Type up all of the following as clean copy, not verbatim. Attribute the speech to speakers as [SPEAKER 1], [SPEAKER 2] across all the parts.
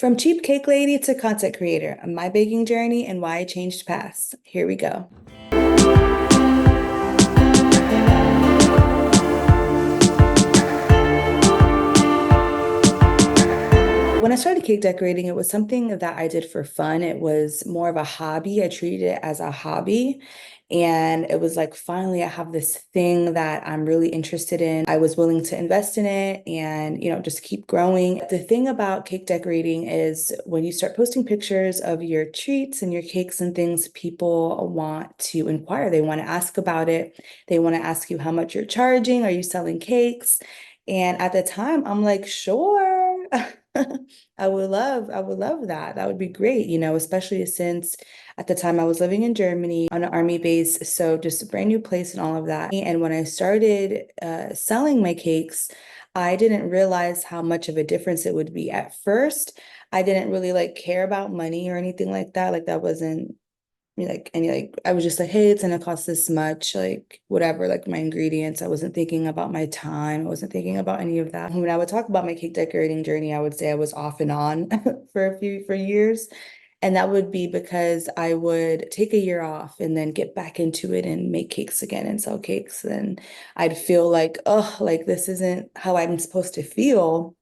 [SPEAKER 1] From cheap cake lady to content creator, my baking journey and why I changed paths. Here we go. When I started cake decorating, it was something that I did for fun. It was more of a hobby. I treated it as a hobby. And it was like, finally, I have this thing that I'm really interested in. I was willing to invest in it and, just keep growing. The thing about cake decorating is when you start posting pictures of your treats and your cakes and things, people want to inquire. They want to ask about it. They want to ask you how much you're charging. Are you selling cakes? And at the time, I'm like, sure. I would love that. That would be great, especially since at the time I was living in Germany on an army base. So just a brand new place and all of that. And when I started selling my cakes, I didn't realize how much of a difference it would be at first. I didn't really like care about money or anything like that. Like that wasn't I was just like, hey, it's gonna cost this much, like whatever, like my ingredients. I wasn't thinking about my time. I wasn't thinking about any of that. When I would talk about my cake decorating journey, I would say I was off and on for years. And that would be because I would take a year off and then get back into it and make cakes again and sell cakes. And I'd feel like, oh, like this isn't how I'm supposed to feel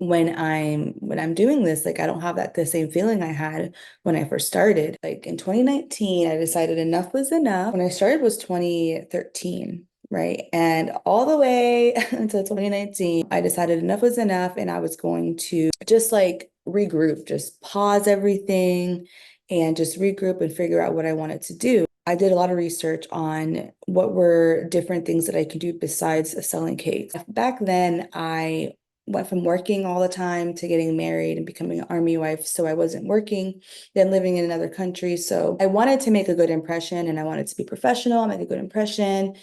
[SPEAKER 1] when I'm doing this. Like I don't have the same feeling I had when I first started. Like in 2019, I decided enough was enough. When I started was 2013, right? And all the way until 2019, I decided enough was enough and I was going to just like regroup, just pause everything and just regroup and figure out what I wanted to do. I did a lot of research on what were different things that I could do besides selling cakes. Back then, I went from working all the time to getting married and becoming an army wife. So I wasn't working, then living in another country. So I wanted to make a good impression and I wanted to be professional, make a good impression,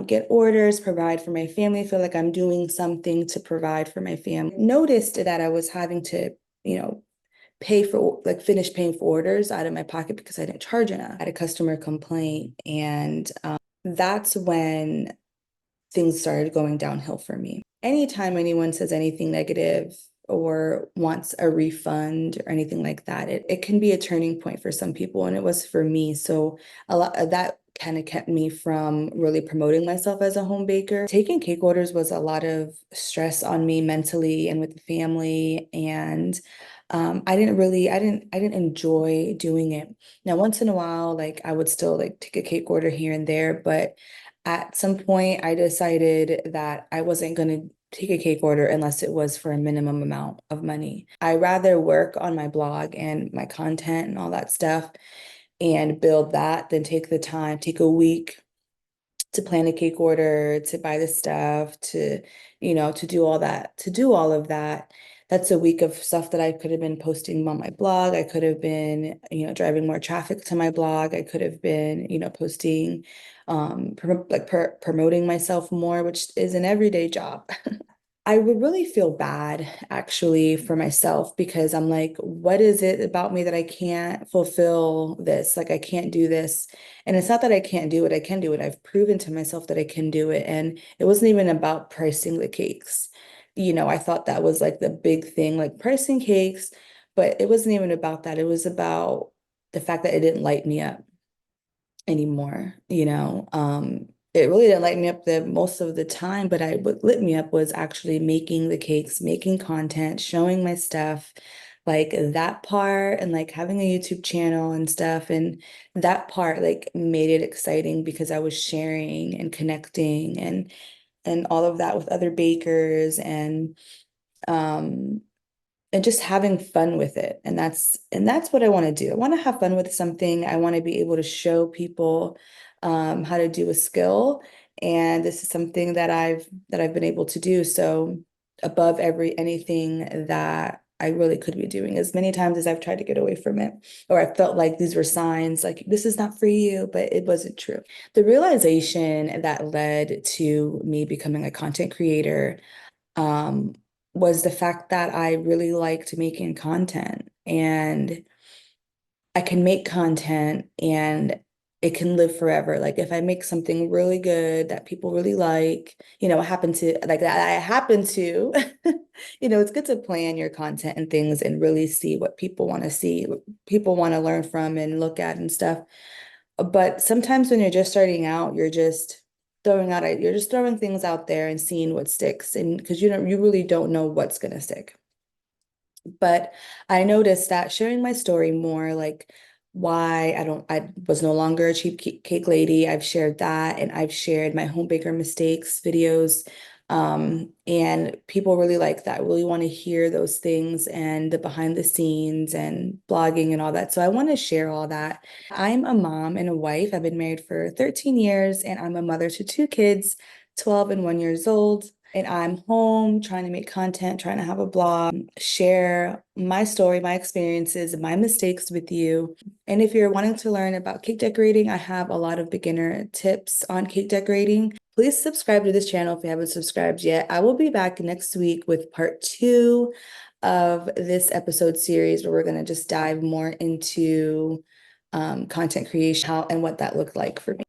[SPEAKER 1] get orders, provide for my family, feel like I'm doing something to provide for my family. Noticed that I was having to, you know, pay for like finish paying for orders out of my pocket because I didn't charge enough. I had a customer complaint and that's when things started going downhill for me. Anytime anyone says anything negative or wants a refund or anything like that, it can be a turning point for some people, and it was for me. So a lot of that kind of kept me from really promoting myself as a home baker. Taking cake orders was a lot of stress on me mentally and with the family, and I didn't enjoy doing it. Now, once in a while, like I would still like take a cake order here and there, but at some point, I decided that I wasn't going to take a cake order unless it was for a minimum amount of money. I rather work on my blog and my content and all that stuff and build that than take the time, take a week to plan a cake order, to buy the stuff, to do all that, to do all of that. That's a week of stuff that I could have been posting on my blog. I could have been, driving more traffic to my blog. I could have been, posting, promoting myself more, which is an everyday job. I would really feel bad actually for myself because I'm like, what is it about me that I can't fulfill this? Like, I can't do this. And it's not that I can't do it, I can do it. I've proven to myself that I can do it. And it wasn't even about pricing the cakes. I thought that was like the big thing, like pricing cakes, but it wasn't even about that. It was about the fact that it didn't light me up anymore. It really didn't light me up the most of the time, but what lit me up was actually making the cakes, making content, showing my stuff, like that part, and like having a YouTube channel and stuff. And that part like made it exciting because I was sharing and connecting and all of that with other bakers um and just having fun with it. And that's what I want to do. I want to have fun with something. I want to be able to show people how to do a skill. And this is something that I've been able to do. So above anything that I really could be doing, as many times as I've tried to get away from it, or I felt like these were signs like this is not for you, but it wasn't true. The realization that led to me becoming a content creator um, was the fact that I really liked making content and I can make content and it can live forever. Like if I make something really good that people really like, I happen to like that, I happen to, it's good to plan your content and things and really see what people want to see, what people want to learn from and look at and stuff. But sometimes when you're just starting out, you're just throwing things out there and seeing what sticks. And because you really don't know what's gonna stick. But I noticed that sharing my story more, like why I was no longer a cheap cake lady. I've shared that, and I've shared my home baker mistakes videos. And people really like that, really want to hear those things and the behind the scenes and blogging and all that. So I want to share all that. I'm a mom and a wife. I've been married for 13 years and I'm a mother to two kids, 12 and 1 years old. And I'm home trying to make content, trying to have a blog, share my story, my experiences, and my mistakes with you. And if you're wanting to learn about cake decorating, I have a lot of beginner tips on cake decorating. Please subscribe to this channel if you haven't subscribed yet. I will be back next week with part 2 of this episode series where we're going to just dive more into content creation, how and what that looked like for me.